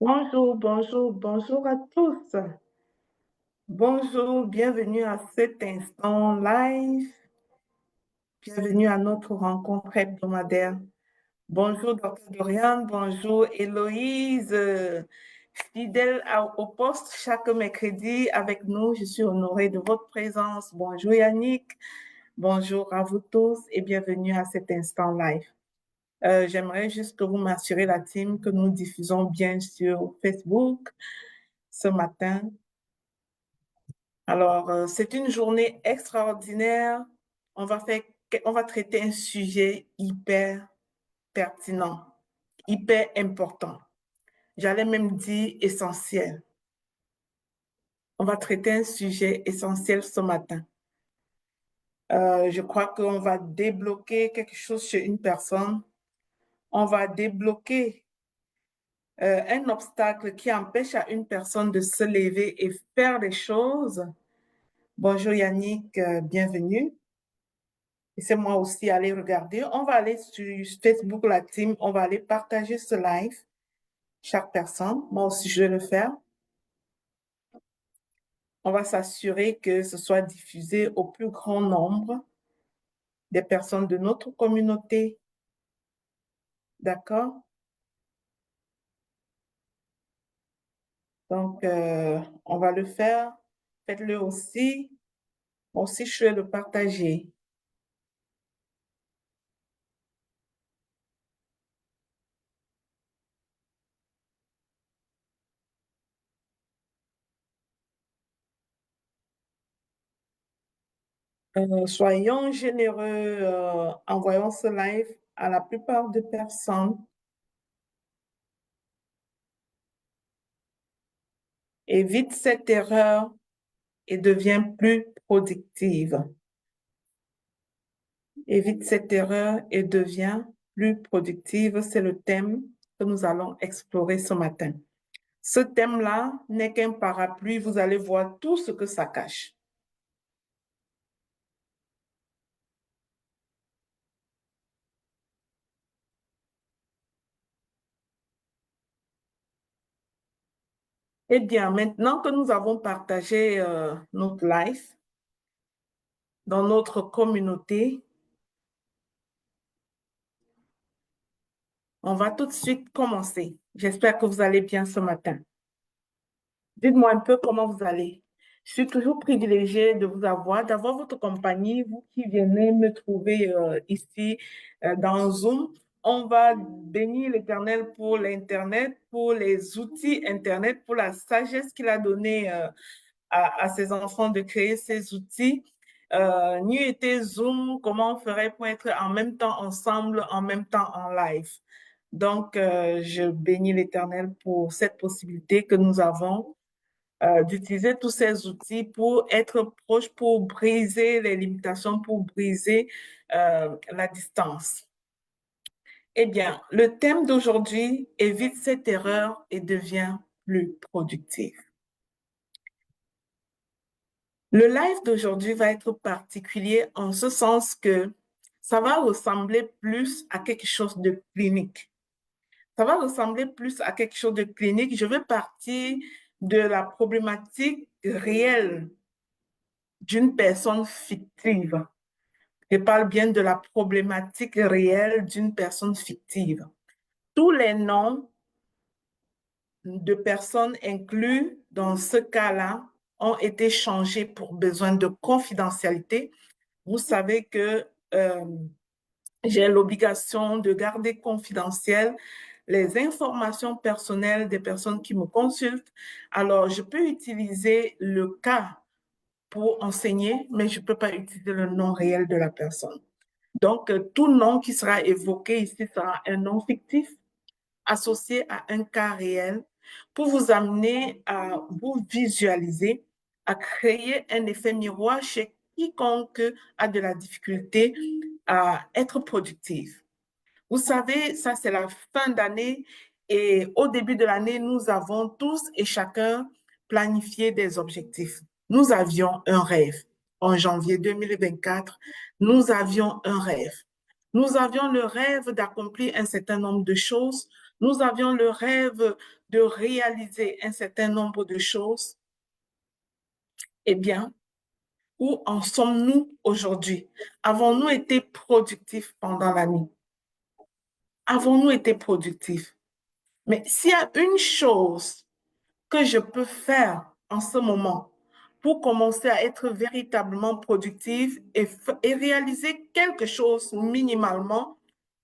Bonjour, bonjour, bonjour à tous. Bonjour, bienvenue à cet instant live. Bienvenue à notre rencontre hebdomadaire. Bonjour, Dr. Dorian. Bonjour, Héloïse. Fidèle au poste chaque mercredi avec nous. Je suis honorée de votre présence. Bonjour, Yannick. Bonjour à vous tous et bienvenue à cet instant live. J'aimerais juste que vous m'assurez la team que nous diffusons bien sur Facebook ce matin. Alors, c'est une journée extraordinaire. On va faire, on va traiter un sujet hyper pertinent, hyper important. J'allais même dire essentiel. On va traiter un sujet essentiel ce matin. Je crois qu'on va débloquer quelque chose chez une personne. On va débloquer un obstacle qui empêche à une personne de se lever et faire des choses. Bonjour Yannick, bienvenue. Et c'est moi aussi aller regarder. On va aller sur Facebook, la team, on va aller partager ce live, chaque personne. Moi aussi, je vais le faire. On va s'assurer que ce soit diffusé au plus grand nombre des personnes de notre communauté. D'accord? Donc, on va le faire. Faites-le aussi. Moi aussi, je vais le partager. Soyons généreux, envoyons ce live à la plupart des personnes. Évite cette erreur et deviens plus productive. Évite cette erreur et deviens plus productive. C'est le thème que nous allons explorer ce matin. Ce thème-là n'est qu'un parapluie. Vous allez voir tout ce que ça cache. Eh bien, maintenant que nous avons partagé notre live dans notre communauté, on va tout de suite commencer. J'espère que vous allez bien ce matin. Dites-moi un peu comment vous allez. Je suis toujours privilégiée de vous avoir, d'avoir votre compagnie, vous qui venez me trouver ici dans Zoom. On va bénir l'Éternel pour l'Internet, pour les outils Internet, pour la sagesse qu'il a donnée à ses enfants de créer ces outils. N'eût été Zoom, comment on ferait pour être en même temps ensemble, en même temps en live. Donc, je bénis l'Éternel pour cette possibilité que nous avons d'utiliser tous ces outils pour être proche, pour briser les limitations, pour briser la distance. Eh bien, le thème d'aujourd'hui, évite cette erreur et devient plus productif. Le live d'aujourd'hui va être particulier en ce sens que ça va ressembler plus à quelque chose de clinique. Ça va ressembler plus à quelque chose de clinique. Je vais partir de la problématique réelle d'une personne fictive. Je parle bien de la problématique réelle d'une personne fictive. Tous les noms de personnes inclus dans ce cas-là ont été changés pour besoin de confidentialité. Vous savez que j'ai l'obligation de garder confidentielles les informations personnelles des personnes qui me consultent. Alors, je peux utiliser le cas pour enseigner, mais je ne peux pas utiliser le nom réel de la personne. Donc, tout nom qui sera évoqué ici sera un nom fictif associé à un cas réel pour vous amener à vous visualiser, à créer un effet miroir chez quiconque a de la difficulté à être productif. Vous savez, ça c'est la fin d'année et au début de l'année, nous avons tous et chacun planifié des objectifs. Nous avions un rêve. En janvier 2024, nous avions un rêve. Nous avions le rêve d'accomplir un certain nombre de choses. Nous avions le rêve de réaliser un certain nombre de choses. Eh bien, où en sommes-nous aujourd'hui? Avons-nous été productifs pendant l'année? Avons-nous été productifs? Mais s'il y a une chose que je peux faire en ce moment pour commencer à être véritablement productive et réaliser quelque chose minimalement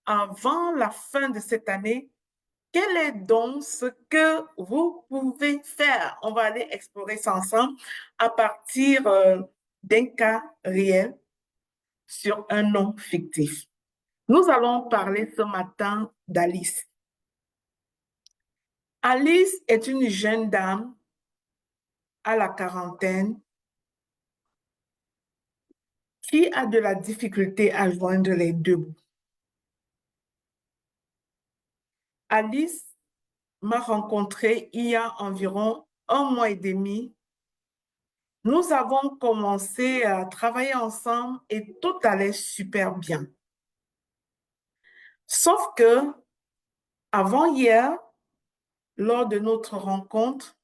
avant la fin de cette année, quel est donc ce que vous pouvez faire? On va aller explorer ça ensemble à partir d'un cas réel sur un nom fictif. Nous allons parler ce matin d'Alice. Alice est une jeune dame à la quarantaine qui a de la difficulté à joindre les deux bouts. Alice m'a rencontrée il y a environ 1 mois et demi. Nous avons commencé à travailler ensemble et tout allait super bien. Sauf que avant hier, lors de notre rencontre,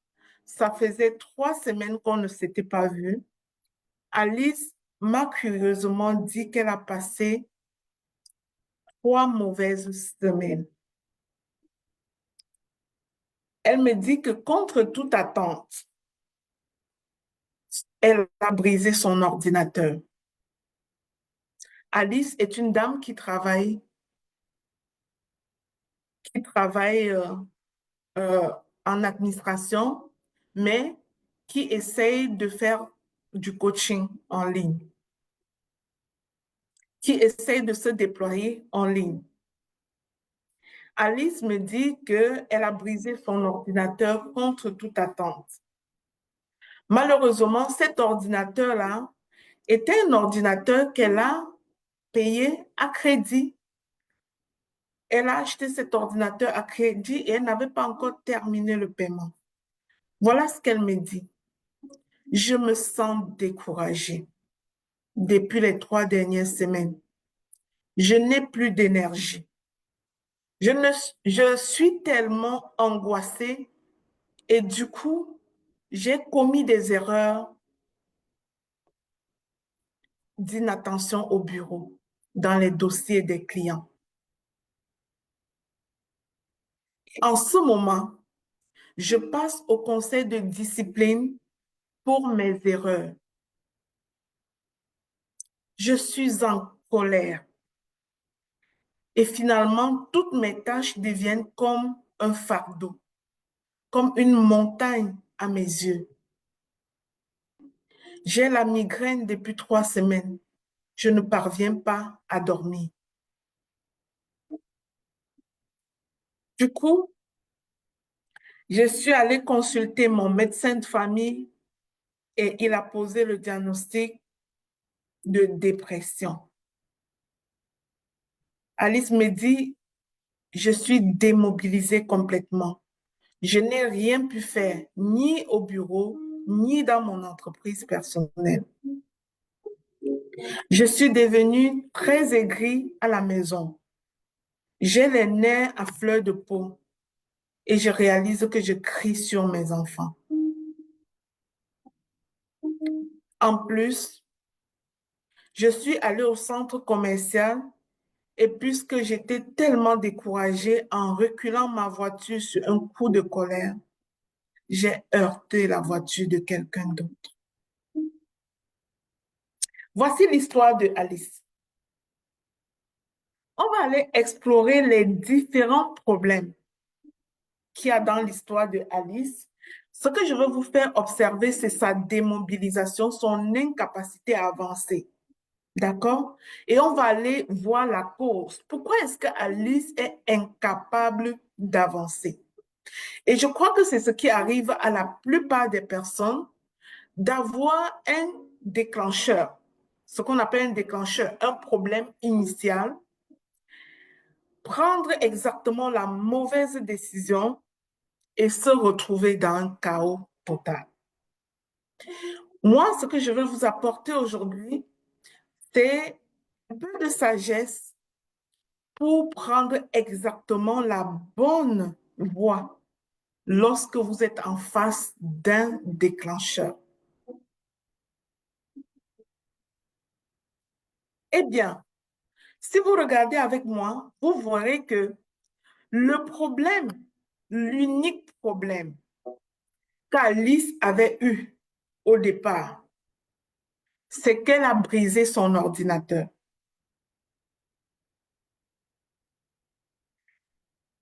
ça faisait 3 semaines qu'on ne s'était pas vus. Alice m'a curieusement dit qu'elle a passé 3 mauvaises semaines. Elle me dit que contre toute attente, elle a brisé son ordinateur. Alice est une dame qui travaille euh, en administration, mais qui essaye de faire du coaching en ligne, qui essaye de se déployer en ligne. Alice me dit qu'elle a brisé son ordinateur contre toute attente. Malheureusement, cet ordinateur-là était un ordinateur qu'elle a payé à crédit. Elle a acheté cet ordinateur à crédit et elle n'avait pas encore terminé le paiement. Voilà ce qu'elle me dit. Je me sens découragée depuis les 3 dernières semaines. Je n'ai plus d'énergie. Je suis tellement angoissée et du coup, j'ai commis des erreurs d'inattention au bureau dans les dossiers des clients. En ce moment, je passe au conseil de discipline pour mes erreurs. Je suis en colère. Et finalement, toutes mes tâches deviennent comme un fardeau, comme une montagne à mes yeux. J'ai la migraine depuis 3 semaines. Je ne parviens pas à dormir. Du coup, je suis allée consulter mon médecin de famille et il a posé le diagnostic de dépression. Alice me dit, je suis démobilisée complètement. Je n'ai rien pu faire, ni au bureau, ni dans mon entreprise personnelle. Je suis devenue très aigrie à la maison. J'ai les nerfs à fleur de peau et je réalise que je crie sur mes enfants. En plus, je suis allée au centre commercial et puisque j'étais tellement découragée en reculant ma voiture sur un coup de colère, j'ai heurté la voiture de quelqu'un d'autre. Voici l'histoire de Alice. On va aller explorer les différents problèmes qu'il y a dans l'histoire de Alice. Ce que je veux vous faire observer, c'est sa démobilisation, son incapacité à avancer. D'accord? Et on va aller voir la cause. Pourquoi est-ce que Alice est incapable d'avancer? Et je crois que c'est ce qui arrive à la plupart des personnes, d'avoir un déclencheur, ce qu'on appelle un déclencheur, un problème initial, prendre exactement la mauvaise décision et se retrouver dans un chaos total. Moi, ce que je veux vous apporter aujourd'hui, c'est un peu de sagesse pour prendre exactement la bonne voie lorsque vous êtes en face d'un déclencheur? Eh bien, si vous regardez avec moi, vous verrez que le problème, l'unique problème qu'Alice avait eu au départ, c'est qu'elle a brisé son ordinateur.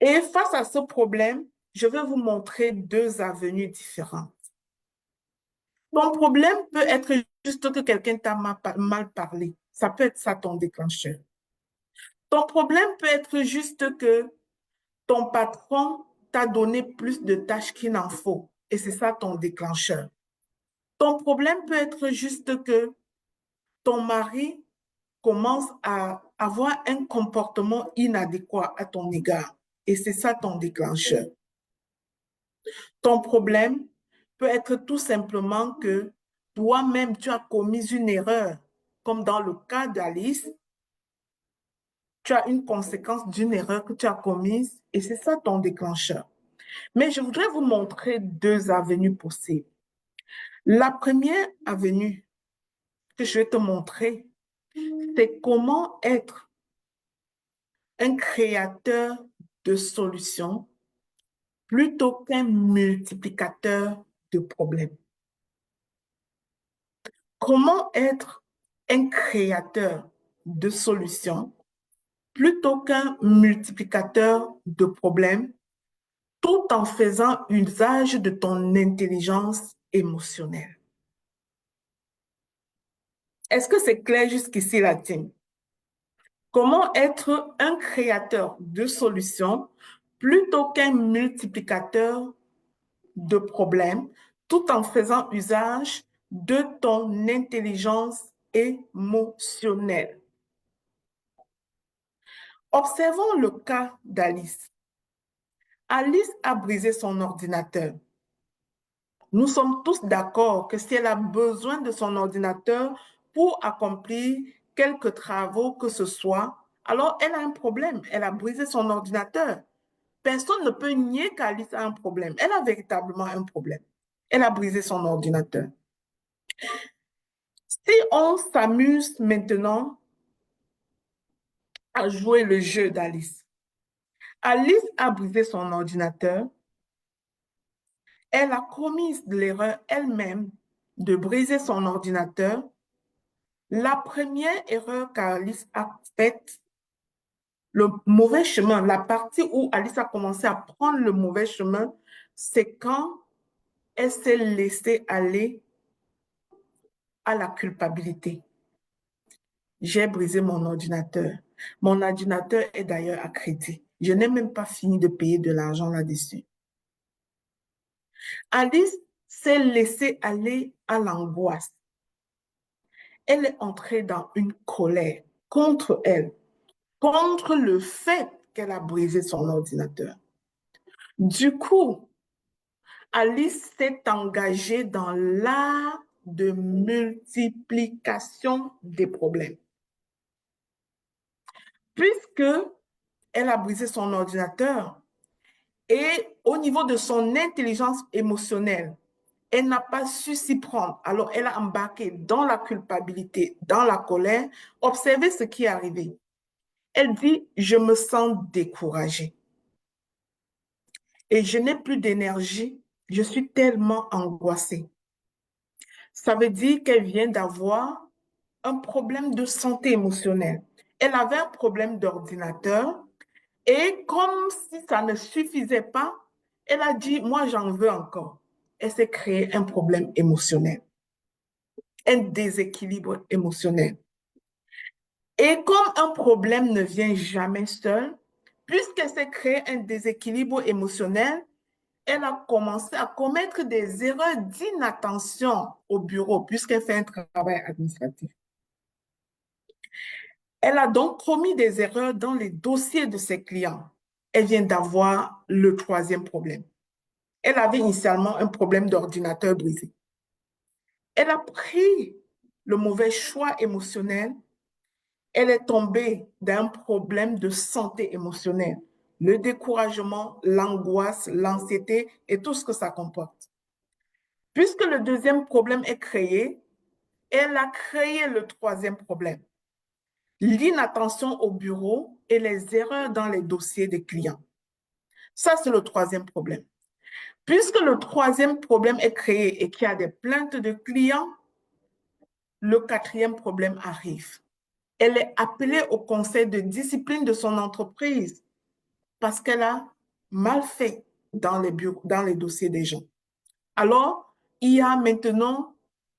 Et face à ce problème, je vais vous montrer deux avenues différentes. Ton problème peut être juste que quelqu'un t'a mal parlé. Ça peut être ça ton déclencheur. Ton problème peut être juste que ton patron t'a donné plus de tâches qu'il n'en faut. Et c'est ça ton déclencheur. Ton problème peut être juste que ton mari commence à avoir un comportement inadéquat à ton égard. Et c'est ça ton déclencheur. Ton problème peut être tout simplement que toi-même, tu as commis une erreur, comme dans le cas d'Alice, tu as une conséquence d'une erreur que tu as commise et c'est ça ton déclencheur. Mais je voudrais vous montrer deux avenues possibles. La première avenue que je vais te montrer, c'est comment être un créateur de solutions plutôt qu'un multiplicateur de problèmes. Comment être un créateur de solutions plutôt qu'un multiplicateur de problèmes tout en faisant usage de ton intelligence émotionnelle. Est-ce que c'est clair jusqu'ici, la team? Comment être un créateur de solutions plutôt qu'un multiplicateur de problèmes tout en faisant usage de ton intelligence émotionnelle. Observons le cas d'Alice. Alice a brisé son ordinateur. Nous sommes tous d'accord que si elle a besoin de son ordinateur pour accomplir quelques travaux que ce soit, alors elle a un problème. Elle a brisé son ordinateur. Personne ne peut nier qu'Alice a un problème. Elle a véritablement un problème. Elle a brisé son ordinateur. Si on s'amuse maintenant à jouer le jeu d'Alice, Alice a brisé son ordinateur. Elle a commis l'erreur elle-même de briser son ordinateur. La première erreur qu'Alice a faite, le mauvais chemin, la partie où Alice a commencé à prendre le mauvais chemin, c'est quand elle s'est laissée aller à la culpabilité. J'ai brisé mon ordinateur. Mon ordinateur est d'ailleurs à crédit. Je n'ai même pas fini de payer de l'argent là-dessus. Alice s'est laissée aller à l'angoisse. Elle est entrée dans une colère contre elle, contre le fait qu'elle a brisé son ordinateur. Du coup, Alice s'est engagée dans l'art de multiplication des problèmes. Puisque elle a brisé son ordinateur et au niveau de son intelligence émotionnelle, elle n'a pas su s'y prendre. Alors, elle a embarqué dans la culpabilité, dans la colère. Observez ce qui est arrivé. Elle dit, je me sens découragée et je n'ai plus d'énergie. Je suis tellement angoissée. Ça veut dire qu'elle vient d'avoir un problème de santé émotionnelle. Elle avait un problème d'ordinateur et comme si ça ne suffisait pas, elle a dit, moi j'en veux encore. Elle s'est créé un problème émotionnel, un déséquilibre émotionnel. Et comme un problème ne vient jamais seul, puisqu'elle s'est créé un déséquilibre émotionnel, elle a commencé à commettre des erreurs d'inattention au bureau, puisqu'elle fait un travail administratif. Elle a donc commis des erreurs dans les dossiers de ses clients. Elle vient d'avoir le troisième problème. Elle avait initialement un problème d'ordinateur brisé. Elle a pris le mauvais choix émotionnel Elle est tombée d'un problème de santé émotionnelle, le découragement, l'angoisse, l'anxiété et tout ce que ça comporte. Puisque le deuxième problème est créé, elle a créé le troisième problème, l'inattention au bureau et les erreurs dans les dossiers des clients. Ça, c'est le troisième problème. Puisque le troisième problème est créé et qu'il y a des plaintes de clients, le quatrième problème arrive. Elle est appelée au conseil de discipline de son entreprise parce qu'elle a mal fait dans les bureaux, dans les dossiers des gens. Alors, il y a maintenant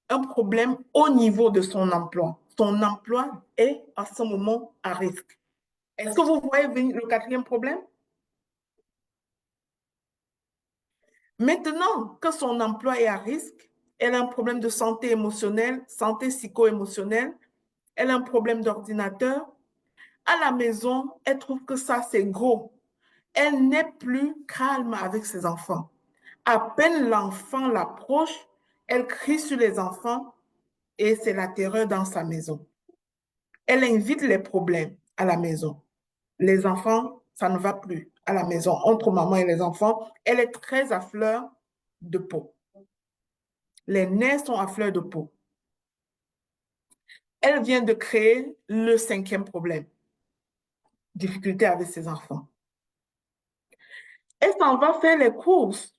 un problème au niveau de son emploi. Son emploi est à ce moment à risque. Est-ce que vous voyez venir le quatrième problème? Maintenant que son emploi est à risque, elle a un problème de santé émotionnelle, santé psycho-émotionnelle, elle a un problème d'ordinateur. À la maison, elle trouve que ça, c'est gros. Elle n'est plus calme avec ses enfants. À peine l'enfant l'approche, elle crie sur les enfants et c'est la terreur dans sa maison. Elle invite les problèmes à la maison. Les enfants, ça ne va plus à la maison. Entre maman et les enfants, elle est très à fleur de peau. Les nerfs sont à fleur de peau. Elle vient de créer le cinquième problème, difficulté avec ses enfants. Elle s'en va faire les courses.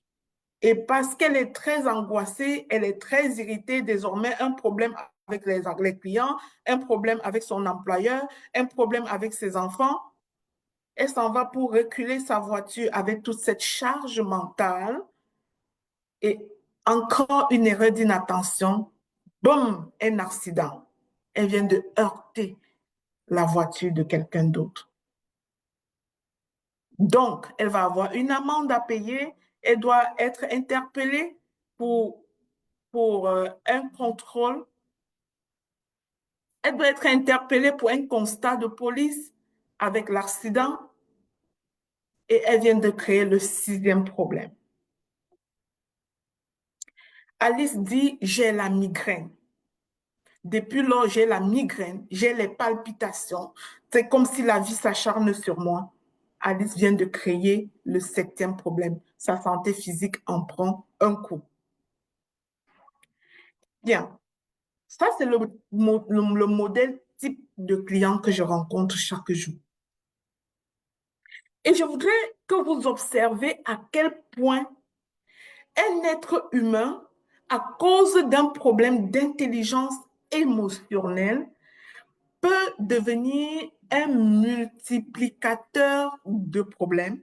Et parce qu'elle est très angoissée, elle est très irritée, désormais, un problème avec les clients, un problème avec son employeur, un problème avec ses enfants. Elle s'en va pour reculer sa voiture avec toute cette charge mentale et encore une erreur d'inattention. Boum, un accident. Elle vient de heurter la voiture de quelqu'un d'autre. Donc, elle va avoir une amende à payer. Elle doit être interpellée pour un contrôle. Elle doit être interpellée pour un constat de police avec l'accident et elle vient de créer le sixième problème. Alice dit, j'ai la migraine. Depuis lors, j'ai la migraine, j'ai les palpitations. C'est comme si la vie s'acharne sur moi. Alice vient de créer le septième problème. Sa santé physique en prend un coup. Bien, ça c'est le modèle type de client que je rencontre chaque jour. Et je voudrais que vous observez à quel point un être humain, à cause d'un problème d'intelligence émotionnelle, peut devenir un multiplicateur de problèmes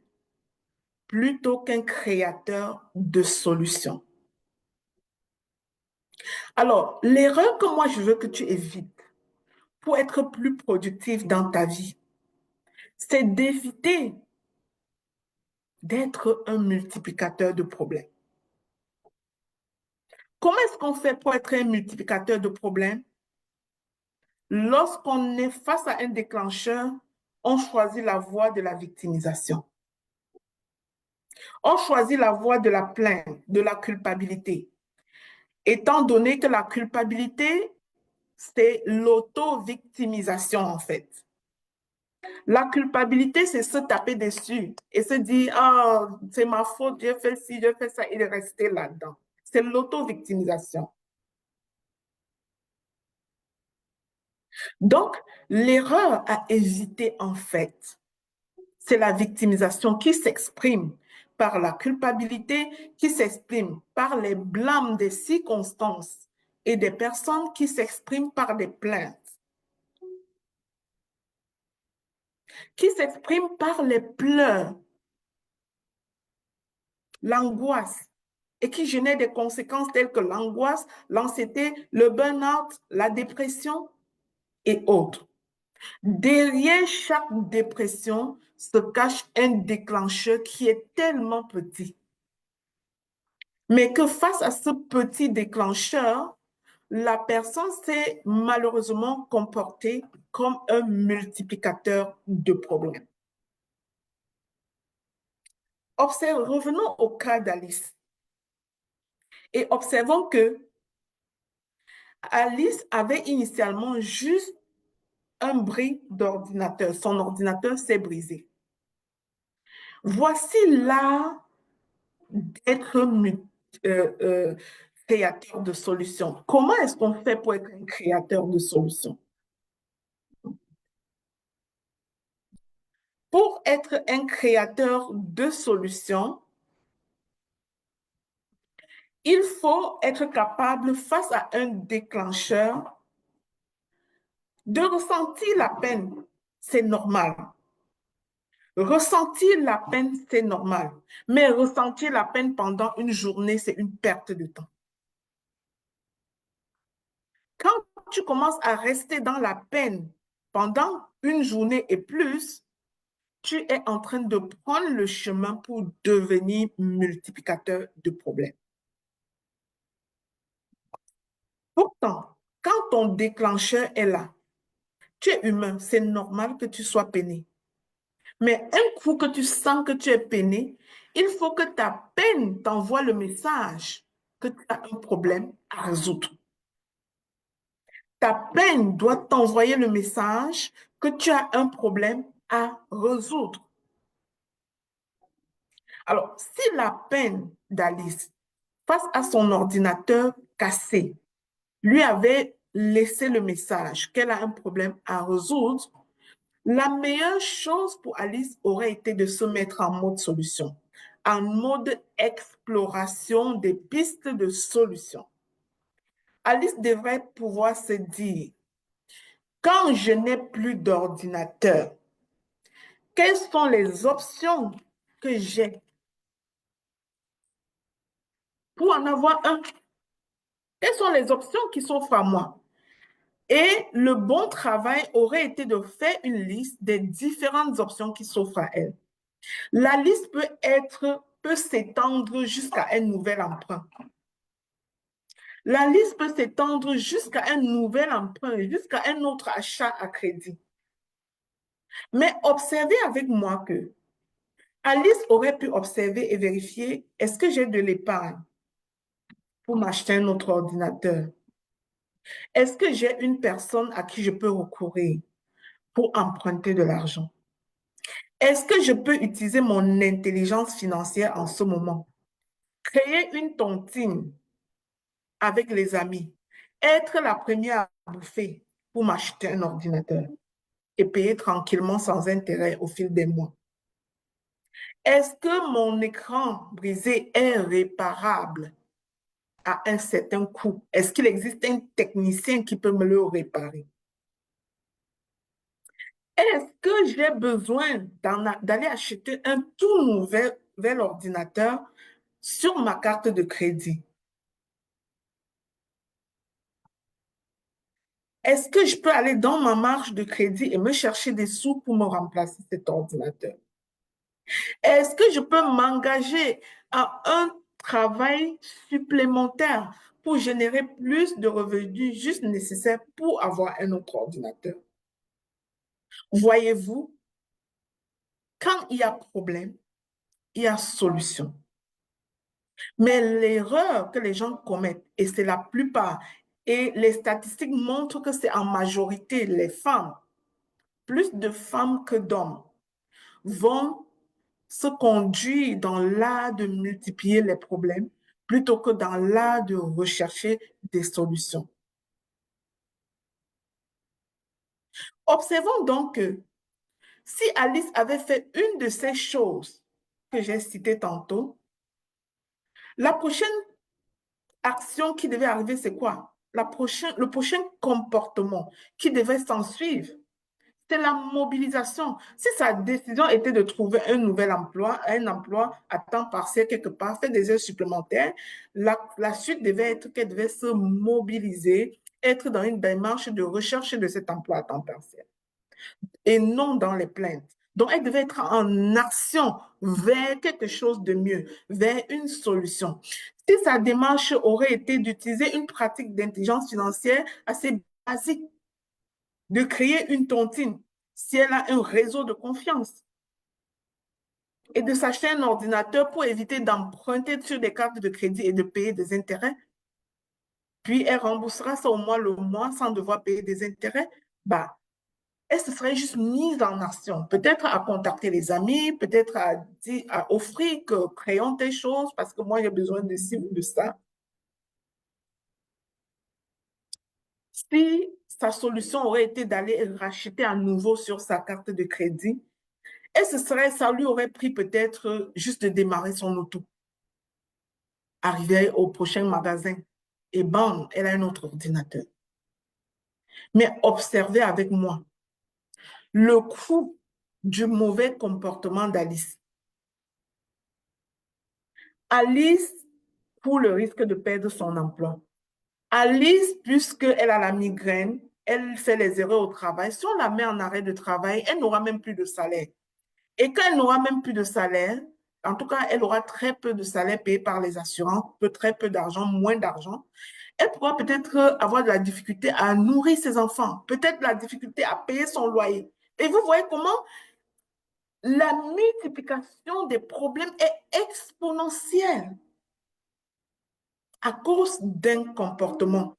plutôt qu'un créateur de solutions. Alors, l'erreur que moi je veux que tu évites pour être plus productif dans ta vie, c'est d'éviter d'être un multiplicateur de problèmes. Comment est-ce qu'on fait pour être un multiplicateur de problèmes? Lorsqu'on est face à un déclencheur, on choisit la voie de la victimisation. On choisit la voie de la plainte, de la culpabilité. Étant donné que la culpabilité, c'est l'auto-victimisation en fait. La culpabilité, c'est se taper dessus et se dire, ah, c'est ma faute, j'ai fait ci, j'ai fait ça, il est resté là-dedans. C'est l'auto-victimisation. Donc, l'erreur à éviter en fait, c'est la victimisation qui s'exprime par la culpabilité, qui s'exprime par les blâmes des circonstances et des personnes qui s'expriment par des plaintes, qui s'expriment par les pleurs, l'angoisse et qui génèrent des conséquences telles que l'angoisse, l'anxiété, le burn-out, la dépression et autres. Derrière chaque dépression se cache un déclencheur qui est tellement petit. Mais que face à ce petit déclencheur, la personne s'est malheureusement comportée comme un multiplicateur de problèmes. Revenons au cas d'Alice et observons que Alice avait initialement juste un bris d'ordinateur. Son ordinateur s'est brisé. Voici l'art d'être euh, euh, créateur de solutions. Comment est-ce qu'on fait pour être un créateur de solutions? Pour être un créateur de solutions, il faut être capable, face à un déclencheur, de ressentir la peine. C'est normal. Ressentir la peine, c'est normal. Mais ressentir la peine pendant une journée, c'est une perte de temps. Quand tu commences à rester dans la peine pendant une journée et plus, tu es en train de prendre le chemin pour devenir multiplicateur de problèmes. Pourtant, quand ton déclencheur est là, tu es humain, c'est normal que tu sois peiné. Mais un coup que tu sens que tu es peiné, il faut que ta peine t'envoie le message que tu as un problème à résoudre. Ta peine doit t'envoyer le message que tu as un problème à résoudre. Alors, si la peine d'Alice, face à son ordinateur cassé, lui avait laissé le message qu'elle a un problème à résoudre, la meilleure chose pour Alice aurait été de se mettre en mode solution, en mode exploration des pistes de solution. Alice devrait pouvoir se dire, quand je n'ai plus d'ordinateur, quelles sont les options que j'ai pour en avoir un? Quelles sont les options qui s'offrent à moi? Et le bon travail aurait été de faire une liste des différentes options qui s'offrent à elle. La liste peut s'étendre jusqu'à un nouvel emprunt. La liste peut s'étendre jusqu'à un nouvel emprunt, jusqu'à un autre achat à crédit. Mais observez avec moi que Alice aurait pu observer et vérifier, est-ce que j'ai de l'épargne pour m'acheter un autre ordinateur? Est-ce que j'ai une personne à qui je peux recourir pour emprunter de l'argent? Est-ce que je peux utiliser mon intelligence financière en ce moment? Créer une tontine avec les amis, être la première à bouffer pour m'acheter un ordinateur et payer tranquillement sans intérêt au fil des mois. Est-ce que mon écran brisé est réparable à un certain coût? Est-ce qu'il existe un technicien qui peut me le réparer? Est-ce que j'ai besoin d'aller acheter un tout nouvel ordinateur sur ma carte de crédit? Est-ce que je peux aller dans ma marge de crédit et me chercher des sous pour me remplacer cet ordinateur? Est-ce que je peux m'engager à un travail supplémentaire pour générer plus de revenus juste nécessaires pour avoir un autre ordinateur? Voyez-vous, quand il y a problème, il y a solution. Mais l'erreur que les gens commettent, et c'est la plupart, et les statistiques montrent que c'est en majorité les femmes, plus de femmes que d'hommes, vont se conduire dans l'art de multiplier les problèmes plutôt que dans l'art de rechercher des solutions. Observons donc que si Alice avait fait une de ces choses que j'ai citées tantôt, la prochaine action qui devait arriver, c'est quoi? Le prochain comportement qui devait s'en suivre, c'est la mobilisation. Si sa décision était de trouver un nouvel emploi, un emploi à temps partiel quelque part, faire des heures supplémentaires, la suite devait être qu'elle devait se mobiliser, être dans une démarche de recherche de cet emploi à temps partiel et non dans les plaintes. Donc, elle devait être en action vers quelque chose de mieux, vers une solution. Si sa démarche aurait été d'utiliser une pratique d'intelligence financière assez basique, de créer une tontine, si elle a un réseau de confiance, et de s'acheter un ordinateur pour éviter d'emprunter sur des cartes de crédit et de payer des intérêts, puis elle remboursera ça au mois le mois sans devoir payer des intérêts, bah, et ce serait juste mise en action. Peut-être à contacter les amis, peut-être à offrir que créons des choses parce que moi j'ai besoin de ci ou de ça. Si sa solution aurait été d'aller racheter à nouveau sur sa carte de crédit, et ça lui aurait pris peut-être juste de démarrer son auto, arriver au prochain magasin et bam, elle a un autre ordinateur. Mais observez avec moi le coût du mauvais comportement d'Alice. Alice court le risque de perdre son emploi. Alice, puisqu'elle a la migraine, elle fait les erreurs au travail. Si on la met en arrêt de travail, elle n'aura même plus de salaire. Et quand elle n'aura même plus de salaire, en tout cas, elle aura très peu de salaire payé par les assurances, très peu d'argent, moins d'argent. Elle pourra peut-être avoir de la difficulté à nourrir ses enfants, peut-être la difficulté à payer son loyer. Et vous voyez comment la multiplication des problèmes est exponentielle à cause d'un comportement,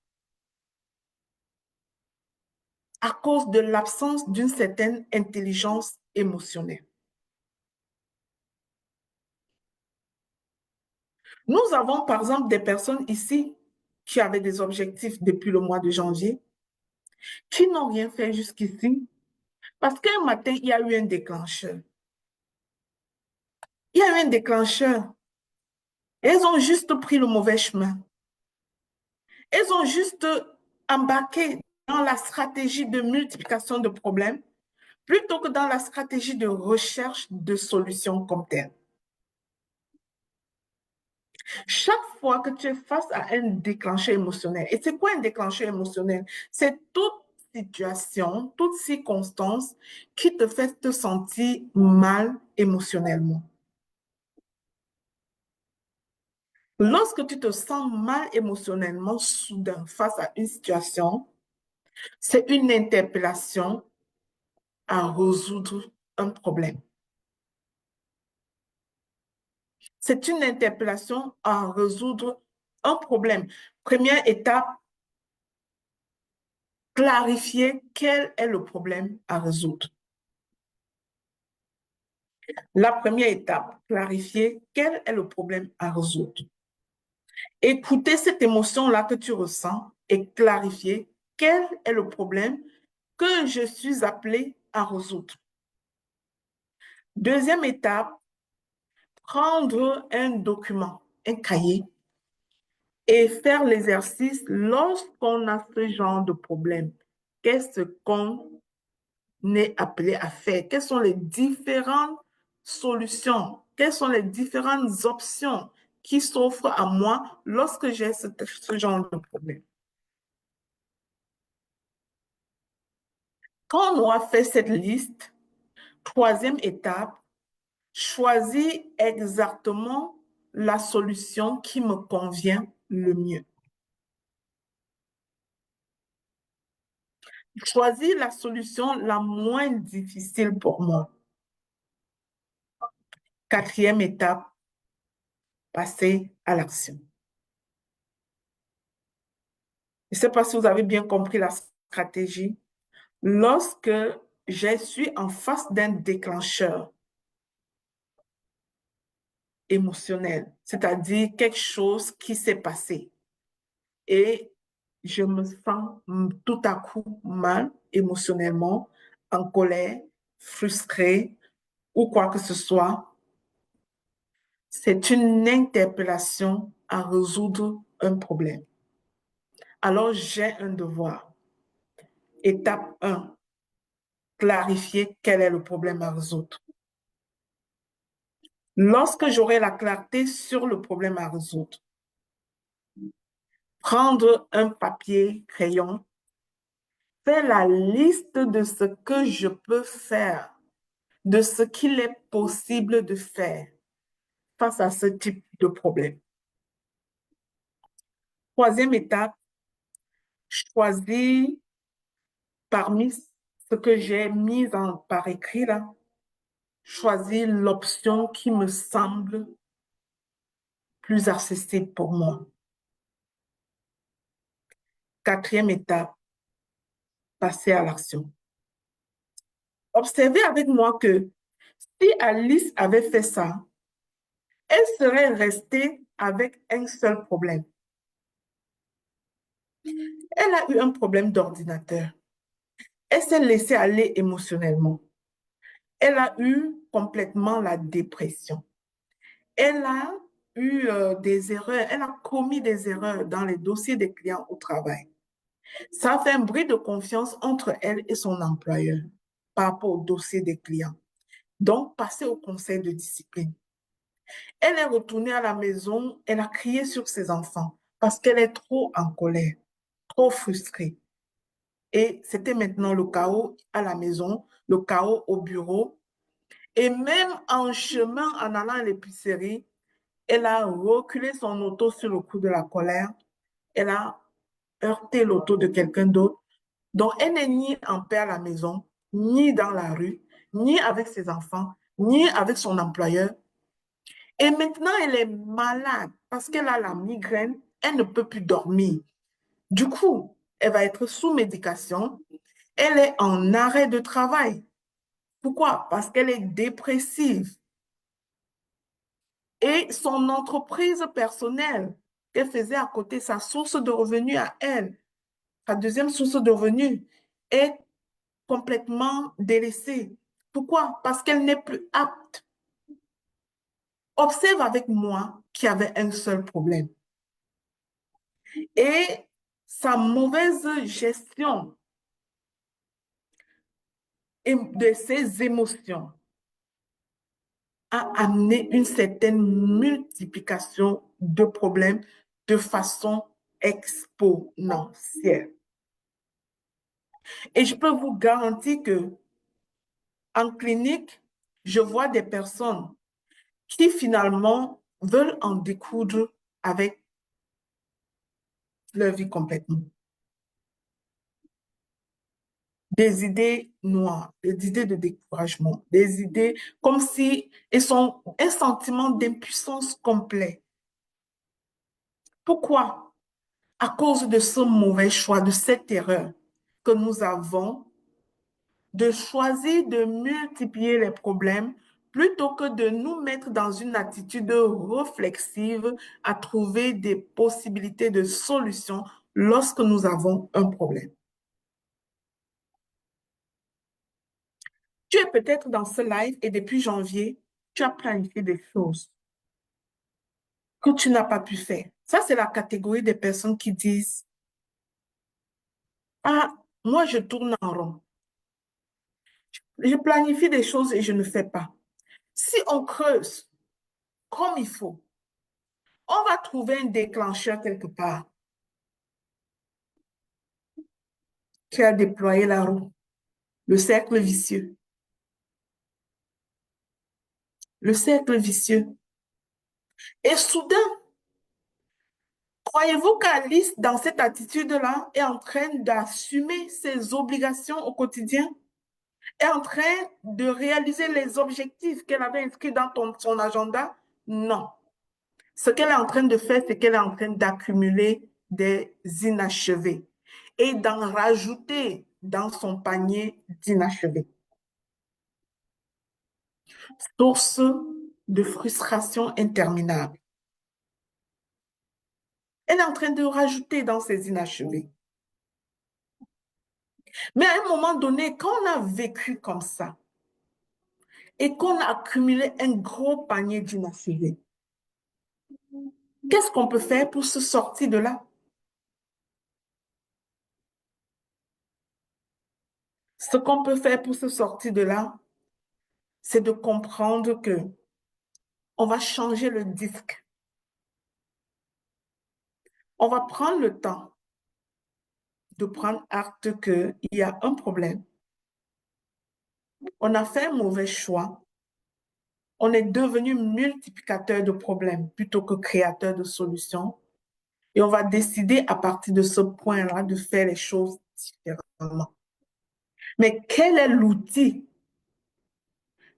à cause de l'absence d'une certaine intelligence émotionnelle. Nous avons par exemple des personnes ici qui avaient des objectifs depuis le mois de janvier, qui n'ont rien fait jusqu'ici, parce qu'un matin, il y a eu un déclencheur. Il y a eu un déclencheur. Elles ont juste pris le mauvais chemin. Elles ont juste embarqué dans la stratégie de multiplication de problèmes plutôt que dans la stratégie de recherche de solutions comme telle. Chaque fois que tu es face à un déclencheur émotionnel, et c'est quoi un déclencheur émotionnel? C'est toute situation, toute circonstance qui te fait te sentir mal émotionnellement. Lorsque tu te sens mal émotionnellement soudain face à une situation, c'est une interpellation à résoudre un problème. C'est une interpellation à résoudre un problème. Première étape, clarifier quel est le problème à résoudre. La première étape, clarifier quel est le problème à résoudre. Écouter cette émotion-là que tu ressens et clarifier quel est le problème que je suis appelé à résoudre. Deuxième étape, prendre un document, un cahier, et faire l'exercice lorsqu'on a ce genre de problème. Qu'est-ce qu'on est appelé à faire? Quelles sont les différentes solutions? Quelles sont les différentes options qui s'offrent à moi lorsque j'ai ce genre de problème? Quand on aura fait cette liste, troisième étape, choisis exactement la solution qui me convient le mieux. Choisis la solution la moins difficile pour moi. Quatrième étape, passer à l'action. Je ne sais pas si vous avez bien compris la stratégie. Lorsque je suis en face d'un déclencheur émotionnel, c'est-à-dire quelque chose qui s'est passé et je me sens tout à coup mal émotionnellement, en colère, frustrée ou quoi que ce soit, c'est une interpellation à résoudre un problème. Alors, j'ai un devoir. Étape 1, clarifier quel est le problème à résoudre. Lorsque j'aurai la clarté sur le problème à résoudre, prendre un papier, crayon, faire la liste de ce que je peux faire, de ce qu'il est possible de faire face à ce type de problème. Troisième étape, choisir parmi ce que j'ai mis par écrit là, choisir l'option qui me semble plus accessible pour moi. Quatrième étape, passer à l'action. Observez avec moi que si Alice avait fait ça, elle serait restée avec un seul problème. Elle a eu un problème d'ordinateur. Elle s'est laissée aller émotionnellement. Elle a eu complètement la dépression. Elle a eu des erreurs, elle a commis des erreurs dans les dossiers des clients au travail. Ça a fait un bris de confiance entre elle et son employeur par rapport au dossier des clients. Donc, passer au conseil de discipline. Elle est retournée à la maison, elle a crié sur ses enfants parce qu'elle est trop en colère, trop frustrée. Et c'était maintenant le chaos à la maison, le chaos au bureau. Et même en chemin, en allant à l'épicerie, elle a reculé son auto sur le coup de la colère. Elle a heurté l'auto de quelqu'un d'autre. Donc, elle n'est ni en paix à la maison, ni dans la rue, ni avec ses enfants, ni avec son employeur. Et maintenant, elle est malade parce qu'elle a la migraine. Elle ne peut plus dormir. Du coup, elle va être sous médication. Elle est en arrêt de travail. Pourquoi? Parce qu'elle est dépressive. Et son entreprise personnelle qu'elle faisait à côté, sa source de revenus à elle, sa deuxième source de revenus, est complètement délaissée. Pourquoi? Parce qu'elle n'est plus apte. Observe avec moi qu'il y avait un seul problème. Et sa mauvaise gestion de ses émotions a amené une certaine multiplication de problèmes de façon exponentielle. Et je peux vous garantir que en clinique, je vois des personnes qui finalement veulent en découdre avec leur vie complètement. Des idées noires, des idées de découragement, des idées comme si elles sont un sentiment d'impuissance complet. Pourquoi? À cause de ce mauvais choix, de cette erreur que nous avons de choisir de multiplier les problèmes plutôt que de nous mettre dans une attitude réflexive à trouver des possibilités de solutions lorsque nous avons un problème. Tu es peut-être dans ce live et depuis janvier, tu as planifié des choses que tu n'as pas pu faire. Ça, c'est la catégorie des personnes qui disent, ah, moi, je tourne en rond. Je planifie des choses et je ne fais pas. Si on creuse comme il faut, on va trouver un déclencheur quelque part qui a déployé la roue, le cercle vicieux. Le cercle vicieux. Et soudain, croyez-vous qu'Alice, dans cette attitude-là, est en train d'assumer ses obligations au quotidien? Est en train de réaliser les objectifs qu'elle avait inscrits dans son agenda? Non. Ce qu'elle est en train de faire, c'est qu'elle est en train d'accumuler des inachevés et d'en rajouter dans son panier d'inachevés. Source de frustration interminable. Elle est en train de rajouter dans ses inachevés. Mais à un moment donné, quand on a vécu comme ça et qu'on a accumulé un gros panier d'inachevés, qu'est-ce qu'on peut faire pour se sortir de là? Ce qu'on peut faire pour se sortir de là, c'est de comprendre que on va changer le disque. On va prendre le temps de prendre acte qu'il y a un problème. On a fait un mauvais choix. On est devenu multiplicateur de problèmes plutôt que créateur de solutions. Et on va décider à partir de ce point-là de faire les choses différemment. Mais quel est l'outil?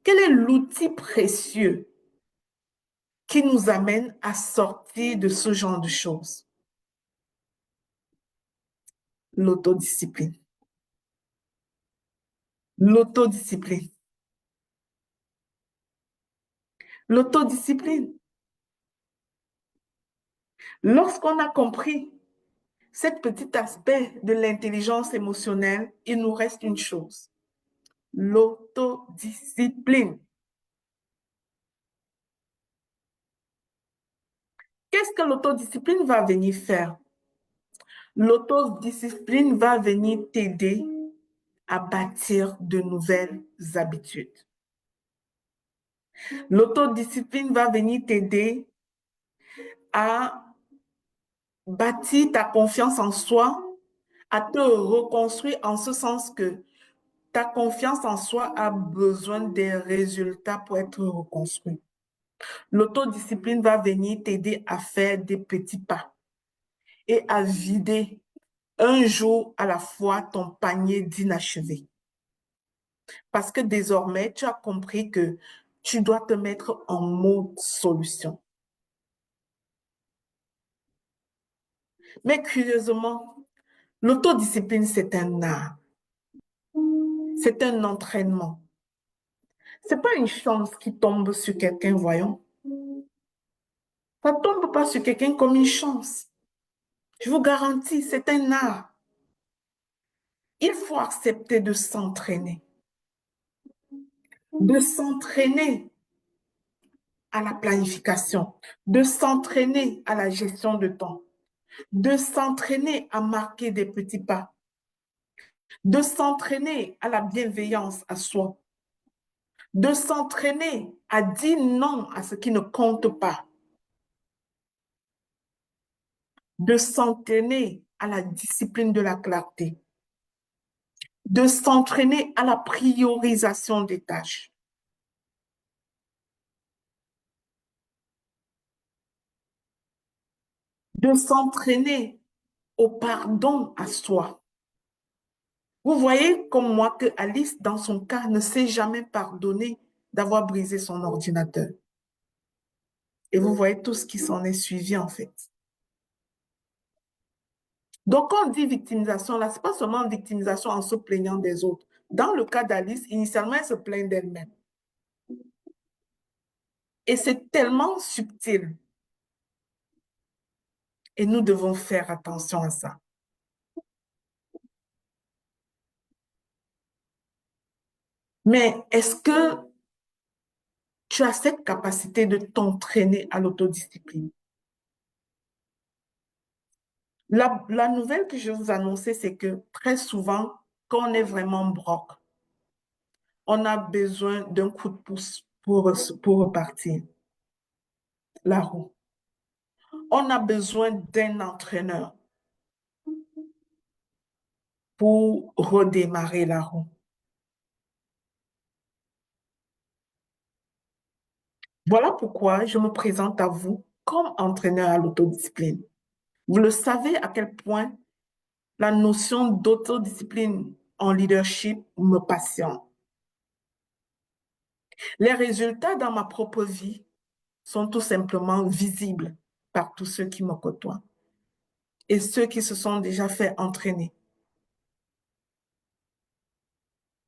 Quel est l'outil précieux qui nous amène à sortir de ce genre de choses? L'autodiscipline. L'autodiscipline. L'autodiscipline. Lorsqu'on a compris cet petit aspect de l'intelligence émotionnelle, il nous reste une chose, l'autodiscipline. Qu'est-ce que l'autodiscipline va venir faire? L'autodiscipline va venir t'aider à bâtir de nouvelles habitudes. L'autodiscipline va venir t'aider à bâtir ta confiance en soi, à te reconstruire en ce sens que ta confiance en soi a besoin des résultats pour être reconstruite. L'autodiscipline va venir t'aider à faire des petits pas et à vider un jour à la fois ton panier d'inachevé. Parce que désormais, tu as compris que tu dois te mettre en mode solution. Mais curieusement, l'autodiscipline, c'est un art. C'est un entraînement. C'est pas une chance qui tombe sur quelqu'un, voyons. Ça tombe pas sur quelqu'un comme une chance. Je vous garantis, c'est un art. Il faut accepter de s'entraîner à la planification, de s'entraîner à la gestion de temps, de s'entraîner à marquer des petits pas, de s'entraîner à la bienveillance à soi, de s'entraîner à dire non à ce qui ne compte pas, de s'entraîner à la discipline de la clarté, de s'entraîner à la priorisation des tâches, de s'entraîner au pardon à soi. Vous voyez comme moi que Alice, dans son cas, ne s'est jamais pardonné d'avoir brisé son ordinateur. Et vous voyez tout ce qui s'en est suivi en fait. Donc, quand on dit victimisation, là, ce n'est pas seulement victimisation en se plaignant des autres. Dans le cas d'Alice, initialement, elle se plaint d'elle-même. Et c'est tellement subtil. Et nous devons faire attention à ça. Mais est-ce que tu as cette capacité de t'entraîner à l'autodiscipline? La nouvelle que je vous annonçais, c'est que très souvent, quand on est vraiment broc, on a besoin d'un coup de pouce pour repartir la roue. On a besoin d'un entraîneur pour redémarrer la roue. Voilà pourquoi je me présente à vous comme entraîneur à l'autodiscipline. Vous le savez à quel point la notion d'autodiscipline en leadership me passionne. Les résultats dans ma propre vie sont tout simplement visibles par tous ceux qui me côtoient et ceux qui se sont déjà fait entraîner.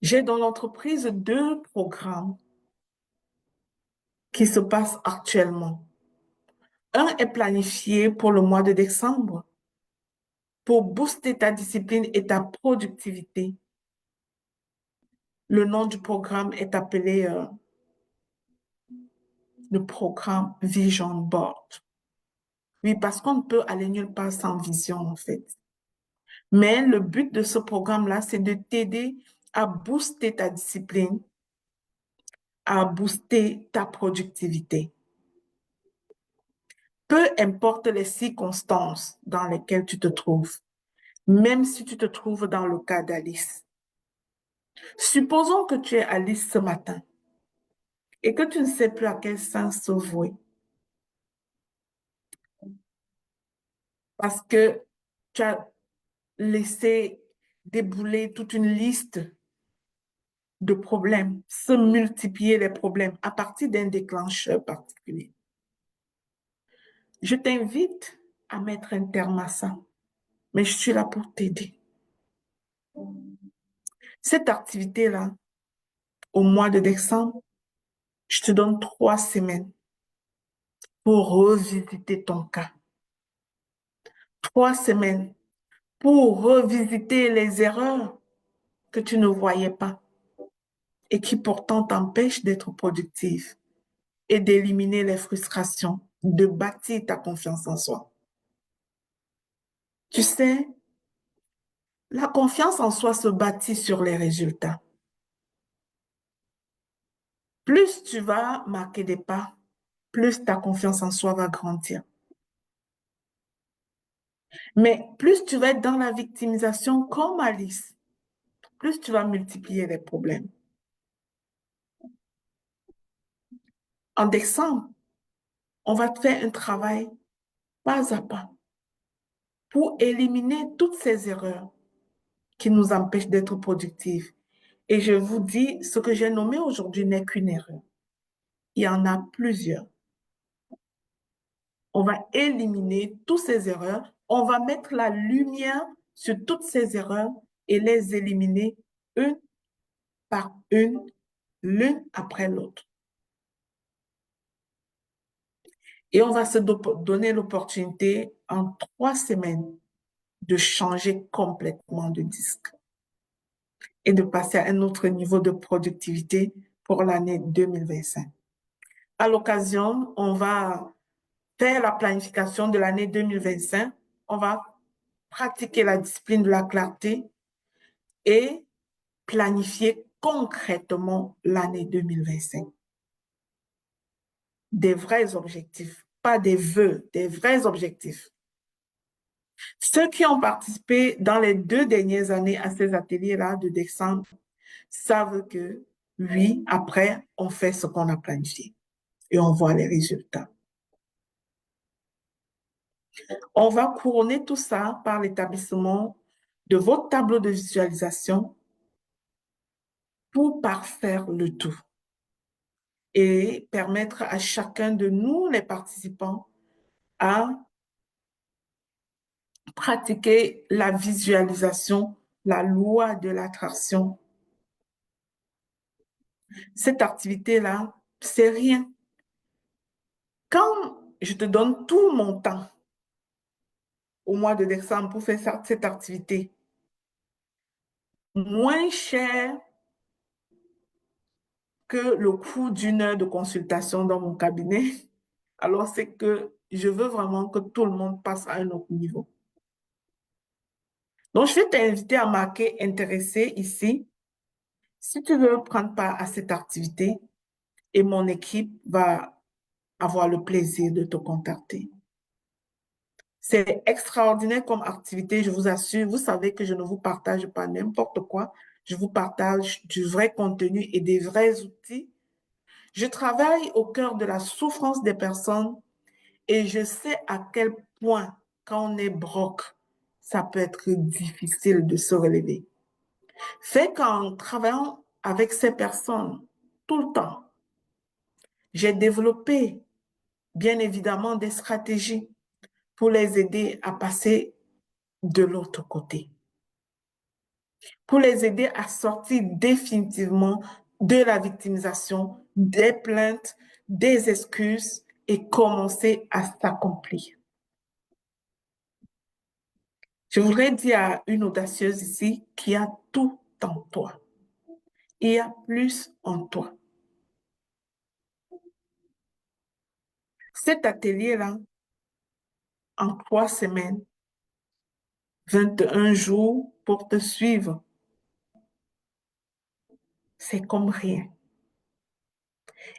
J'ai dans l'entreprise 2 programmes qui se passent actuellement. Un est planifié pour le mois de décembre pour booster ta discipline et ta productivité. Le nom du programme est appelé le programme Vision Board. Oui, parce qu'on ne peut aller nulle part sans vision, en fait. Mais le but de ce programme-là, c'est de t'aider à booster ta discipline, à booster ta productivité. Peu importe les circonstances dans lesquelles tu te trouves, même si tu te trouves dans le cas d'Alice. Supposons que tu es Alice ce matin et que tu ne sais plus à quel sens se vouer parce que tu as laissé débouler toute une liste de problèmes, se multiplier les problèmes à partir d'un déclencheur particulier. Je t'invite à mettre un terme à ça, mais je suis là pour t'aider. Cette activité-là, au mois de décembre, je te donne 3 semaines pour revisiter ton cas. 3 semaines pour revisiter les erreurs que tu ne voyais pas et qui pourtant t'empêchent d'être productive et d'éliminer les frustrations, de bâtir ta confiance en soi. Tu sais, la confiance en soi se bâtit sur les résultats. Plus tu vas marquer des pas, plus ta confiance en soi va grandir. Mais plus tu vas être dans la victimisation comme Alice, plus tu vas multiplier les problèmes. En décembre, on va te faire un travail pas à pas pour éliminer toutes ces erreurs qui nous empêchent d'être productifs. Et je vous dis, ce que j'ai nommé aujourd'hui n'est qu'une erreur. Il y en a plusieurs. On va éliminer toutes ces erreurs. On va mettre la lumière sur toutes ces erreurs et les éliminer une par une, l'une après l'autre. Et on va se donner l'opportunité en 3 semaines de changer complètement de disque et de passer à un autre niveau de productivité pour l'année 2025. À l'occasion, on va faire la planification de l'année 2025. On va pratiquer la discipline de la clarté et planifier concrètement l'année 2025. Des vrais objectifs, pas des vœux, des vrais objectifs. Ceux qui ont participé dans les 2 dernières années à ces ateliers-là de décembre savent que, oui, après, on fait ce qu'on a planifié et on voit les résultats. On va couronner tout ça par l'établissement de votre tableau de visualisation pour parfaire le tout et permettre à chacun de nous, les participants, à pratiquer la visualisation, la loi de l'attraction. Cette activité-là, c'est rien. Quand je te donne tout mon temps au mois de décembre pour faire cette activité, moins cher que le coût d'une heure de consultation dans mon cabinet, alors c'est que je veux vraiment que tout le monde passe à un autre niveau. Donc, je vais t'inviter à marquer intéressé ici si tu veux prendre part à cette activité et mon équipe va avoir le plaisir de te contacter. C'est extraordinaire comme activité, je vous assure. Vous savez que je ne vous partage pas n'importe quoi. Je vous partage du vrai contenu et des vrais outils. Je travaille au cœur de la souffrance des personnes et je sais à quel point, quand on est broke, ça peut être difficile de se relever. Fait qu'en travaillant avec ces personnes tout le temps, j'ai développé, bien évidemment, des stratégies pour les aider à passer de l'autre côté, pour les aider à sortir définitivement de la victimisation, des plaintes, des excuses et commencer à s'accomplir. Je voudrais dire à une audacieuse ici qui a tout en toi. Il y a plus en toi. Cet atelier-là, en 3 semaines, 21 jours pour te suivre, c'est comme rien.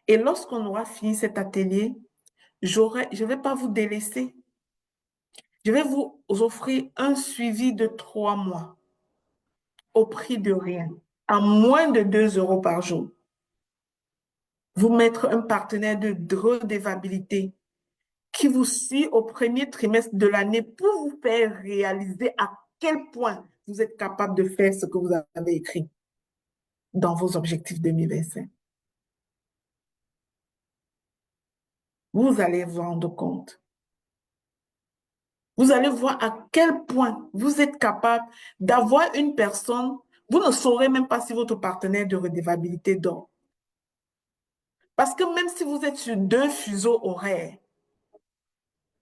Et lorsqu'on aura fini cet atelier, je ne vais pas vous délaisser. Je vais vous offrir un suivi de 3 mois au prix de rien, à moins de 2 euros par jour. Vous mettre un partenaire de redevabilité qui vous suit au premier trimestre de l'année pour vous faire réaliser à quel point vous êtes capable de faire ce que vous avez écrit dans vos objectifs 2025. Vous allez vous rendre compte. Vous allez voir à quel point vous êtes capable d'avoir une personne Vous ne saurez même pas si votre partenaire de redevabilité dort. Parce que même si vous êtes sur deux fuseaux horaires,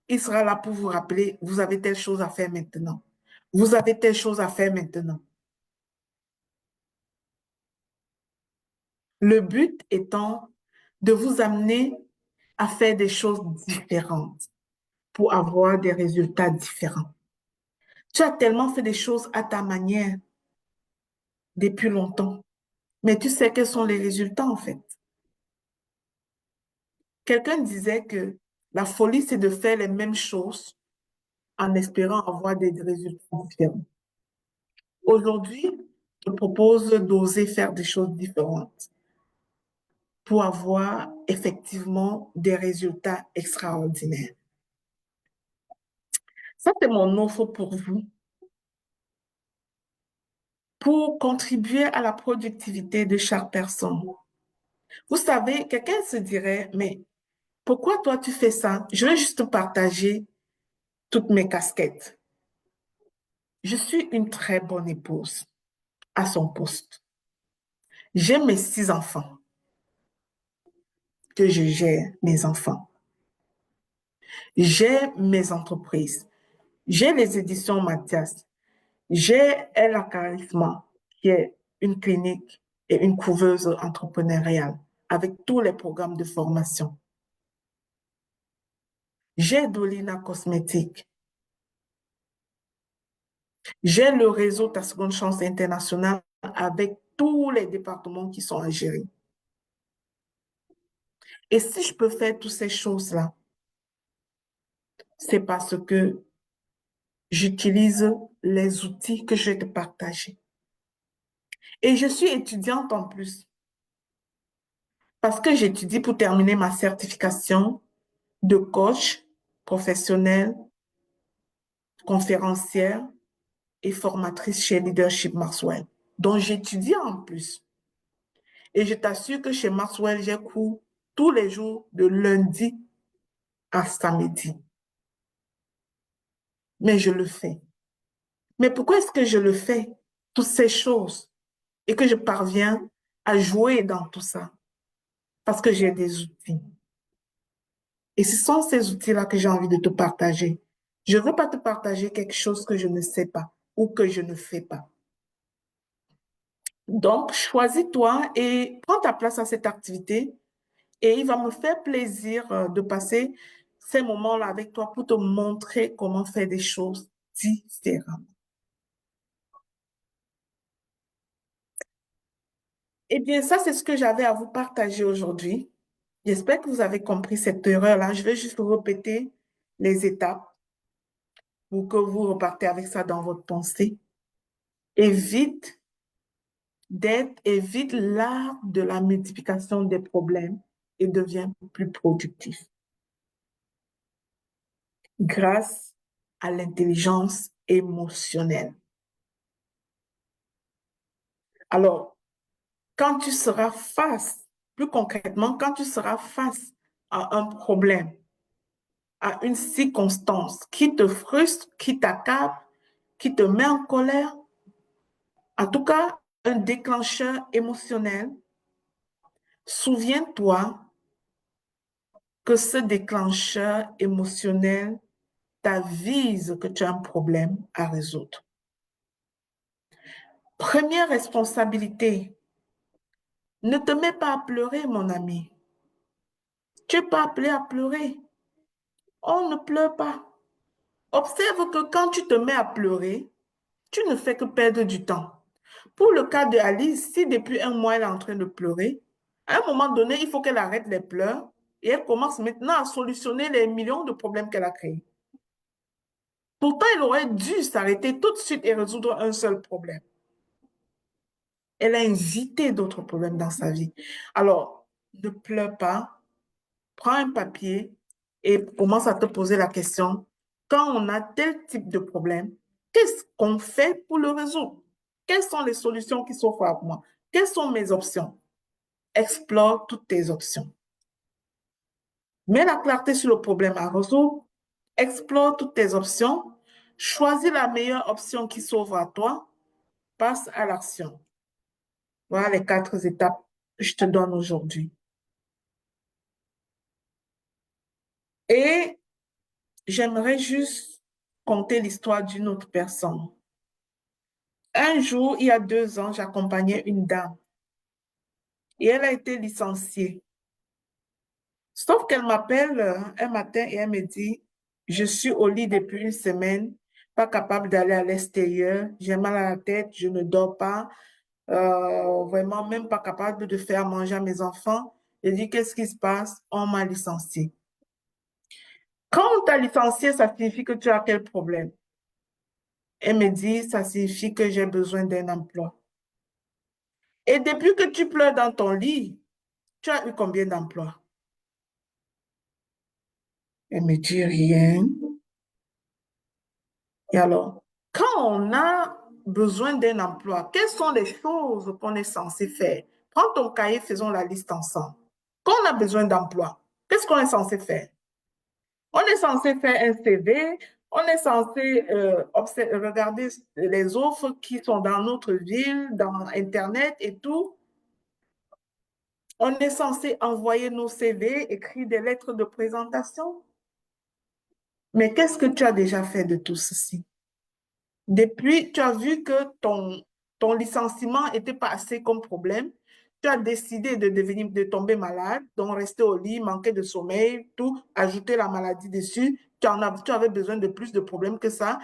il sera là pour vous rappeler, vous avez telle chose à faire maintenant. Vous avez telle chose à faire maintenant. Le but étant de vous amener à faire des choses différentes pour avoir des résultats différents. Tu as tellement fait des choses à ta manière depuis longtemps, mais tu sais quels sont les résultats en fait. Quelqu'un disait que la folie, c'est de faire les mêmes choses en espérant avoir des résultats différents. Aujourd'hui, je te propose d'oser faire des choses différentes pour avoir effectivement des résultats extraordinaires. Ça, c'est mon offre pour vous, pour contribuer à la productivité de chaque personne. Vous savez, quelqu'un se dirait, mais pourquoi toi tu fais ça? Je vais juste partager toutes mes casquettes. Je suis une très bonne épouse à son poste. J'ai mes 6 enfants que je gère, mes enfants. J'ai mes entreprises. J'ai les éditions Mathias. J'ai El Charisma, qui est une clinique et une couveuse entrepreneuriale avec tous les programmes de formation. J'ai Dolina Cosmétique. J'ai le réseau Ta Seconde Chance International avec tous les départements qui sont à gérer. Et si je peux faire toutes ces choses-là, c'est parce que j'utilise les outils que je vais te partager. Et je suis étudiante en plus, parce que j'étudie pour terminer ma certification de coach professionnel, conférencière et formatrice chez Leadership Maxwell, dont j'étudie en plus. Et je t'assure que chez Maxwell, j'ai cours tous les jours de lundi à samedi. Mais je le fais. Mais pourquoi est-ce que je le fais, toutes ces choses, et que je parviens à jouer dans tout ça? Parce que j'ai des outils. Et ce sont ces outils-là que j'ai envie de te partager. Je ne veux pas te partager quelque chose que je ne sais pas ou que je ne fais pas. Donc, choisis-toi et prends ta place à cette activité et il va me faire plaisir de passer ces moments-là avec toi pour te montrer comment faire des choses différemment. Eh bien, ça, c'est ce que j'avais à vous partager aujourd'hui. J'espère que vous avez compris cette erreur-là. Je vais juste vous répéter les étapes pour que vous repartez avec ça dans votre pensée. Évite évite l'art de la multiplication des problèmes et deviens plus productif grâce à l'intelligence émotionnelle. Alors, quand tu seras face, plus concrètement, quand tu seras face à un problème, à une circonstance qui te frustre, qui t'accable, qui te met en colère, en tout cas, un déclencheur émotionnel, souviens-toi que ce déclencheur émotionnel t'avise que tu as un problème à résoudre. Première responsabilité, ne te mets pas à pleurer, mon ami. Tu n'es pas appelé à pleurer. On ne pleure pas. Observe que quand tu te mets à pleurer, tu ne fais que perdre du temps. Pour le cas de Alice, si depuis un mois elle est en train de pleurer, à un moment donné, il faut qu'elle arrête les pleurs et elle commence maintenant à solutionner les millions de problèmes qu'elle a créés. Pourtant, elle aurait dû s'arrêter tout de suite et résoudre un seul problème. Elle a invité d'autres problèmes dans sa vie. Alors, ne pleure pas, prends un papier et commence à te poser la question, quand on a tel type de problème, qu'est-ce qu'on fait pour le résoudre? Quelles sont les solutions qui s'offrent à moi? Quelles sont mes options? Explore toutes tes options. Mets la clarté sur le problème à résoudre, explore toutes tes options, choisis la meilleure option qui s'offre à toi passe à l'action. Voilà les 4 étapes que je te donne aujourd'hui. Et j'aimerais juste conter l'histoire d'une autre personne. Un jour, il y a 2 ans, j'accompagnais une dame et elle a été licenciée. Sauf qu'elle m'appelle un matin et elle me dit, je suis au lit depuis une semaine, pas capable d'aller à l'extérieur, j'ai mal à la tête, je ne dors pas, vraiment même pas capable de faire manger à mes enfants. Je dis, qu'est-ce qui se passe? On m'a licenciée. Quand on t'a licencié, ça signifie que tu as quel problème? Elle me dit, ça signifie que j'ai besoin d'un emploi. Et depuis que tu pleures dans ton lit, tu as eu combien d'emplois? Elle me dit rien. Et alors, quand on a besoin d'un emploi, quelles sont les choses qu'on est censé faire? Prends ton cahier, faisons la liste ensemble. Quand on a besoin d'emploi, qu'est-ce qu'on est censé faire? On est censé faire un CV, on est censé regarder les offres qui sont dans notre ville, dans Internet et tout. On est censé envoyer nos CV, écrire des lettres de présentation. Mais qu'est-ce que tu as déjà fait de tout ceci? Depuis, tu as vu que ton licenciement n'était pas assez comme problème. Tu as décidé de tomber malade, donc rester au lit, manquer de sommeil, tout, ajouter la maladie dessus. Tu avais besoin de plus de problèmes que ça.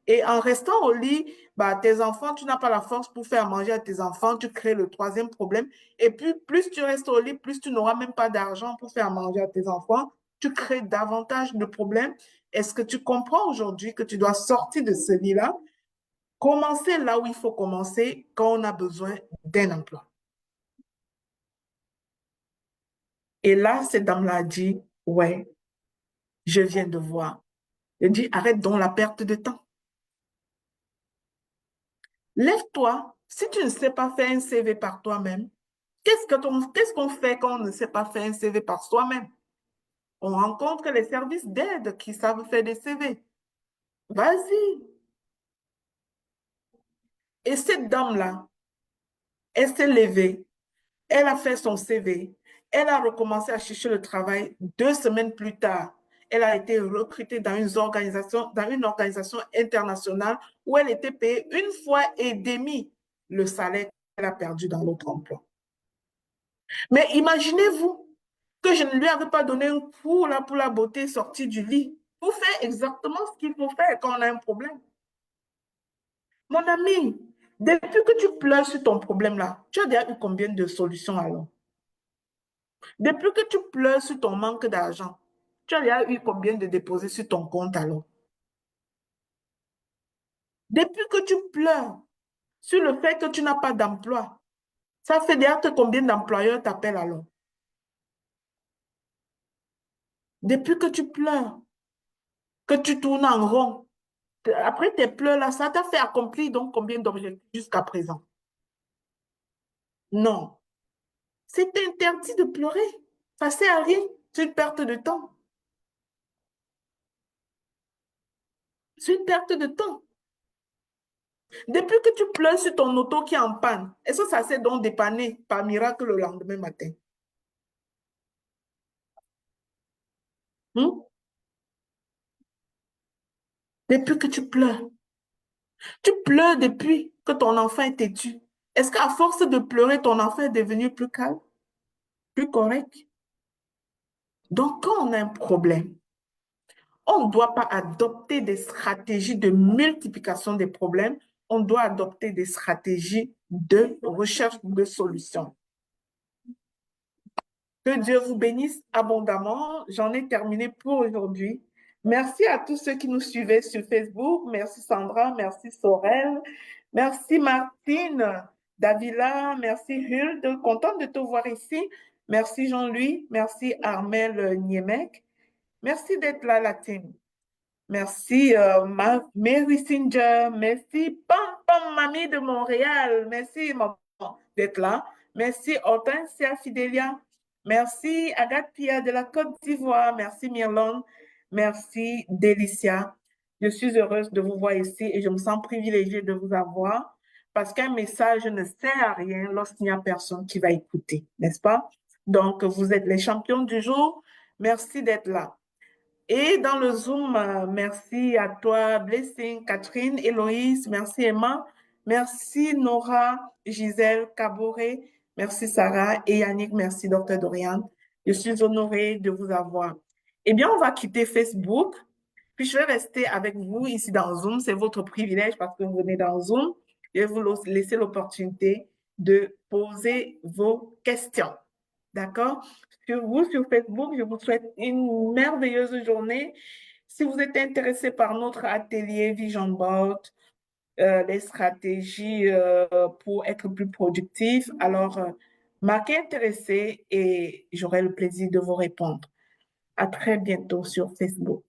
Et en restant au lit, bah, tes enfants, tu n'as pas la force pour faire manger à tes enfants. Tu crées le troisième problème. Et puis, plus tu restes au lit, plus tu n'auras même pas d'argent pour faire manger à tes enfants. Tu crées davantage de problèmes. Est-ce que tu comprends aujourd'hui que tu dois sortir de ce lit-là? Commencer là où il faut commencer quand on a besoin d'un emploi. Et là, cette dame-là a dit, ouais, je viens de voir. Elle dit, arrête donc la perte de temps. Lève-toi. Si tu ne sais pas faire un CV par toi-même, qu'est-ce qu'on fait quand on ne sait pas faire un CV par soi-même? On rencontre les services d'aide qui savent faire des CV. Vas-y. Et cette dame-là, elle s'est levée. Elle a fait son CV. Elle a recommencé à chercher le travail 2 semaines plus tard. Elle a été recrutée dans une organisation internationale où elle était payée 1 fois et demi le salaire qu'elle a perdu dans l'autre emploi. Mais imaginez-vous que je ne lui avais pas donné un coup là pour la beauté sortie du lit pour faire exactement ce qu'il faut faire quand on a un problème. Mon ami, depuis que tu pleures sur ton problème là, tu as déjà eu combien de solutions alors? Depuis que tu pleures sur ton manque d'argent, tu as déjà eu combien de déposés sur ton compte alors? Depuis que tu pleures sur le fait que tu n'as pas d'emploi, ça fait déjà que combien d'employeurs t'appellent alors? Depuis que tu pleures, que tu tournes en rond, après tes pleurs là, ça t'a fait accomplir donc combien d'objectifs jusqu'à présent? Non. C'est interdit de pleurer. Ça ne sert à rien. C'est une perte de temps. C'est une perte de temps. Depuis que tu pleures sur ton auto qui est en panne, est-ce que ça s'est donc dépanné par miracle le lendemain matin? Hmm? Depuis que tu pleures depuis que ton enfant est têtu. Est-ce qu'à force de pleurer, ton enfant est devenu plus calme, plus correct? Donc, quand on a un problème, on ne doit pas adopter des stratégies de multiplication des problèmes, on doit adopter des stratégies de recherche de solutions. Que Dieu vous bénisse abondamment. J'en ai terminé pour aujourd'hui. Merci à tous ceux qui nous suivaient sur Facebook. Merci Sandra, merci Sorel, merci Martine, Davila, merci Hulde. Contente de te voir ici. Merci Jean-Louis, merci Armel Niemek. Merci d'être là, la team. Merci Mary Singer. Merci Pam Pam Mamie de Montréal. Merci maman d'être là. Merci Hortensia Fidelia. Merci Agathe Pia de la Côte d'Ivoire. Merci Myrlon. Merci Délicia. Je suis heureuse de vous voir ici et je me sens privilégiée de vous avoir parce qu'un message ne sert à rien lorsqu'il n'y a personne qui va écouter, n'est-ce pas? Donc, vous êtes les champions du jour. Merci d'être là. Et dans le Zoom, merci à toi, Blessing, Catherine, Héloïse, merci Emma, merci Nora, Gisèle, Caboret, merci Sarah et Yannick, merci Dr. Dorian. Je suis honorée de vous avoir. Eh bien, on va quitter Facebook, puis je vais rester avec vous ici dans Zoom. C'est votre privilège parce que vous venez dans Zoom. Je vais vous laisser l'opportunité de poser vos questions. D'accord? Sur vous, sur Facebook, je vous souhaite une merveilleuse journée. Si vous êtes intéressé par notre atelier Vision Board, les stratégies pour être plus productif, alors marquez intéressé et j'aurai le plaisir de vous répondre. À très bientôt sur Facebook.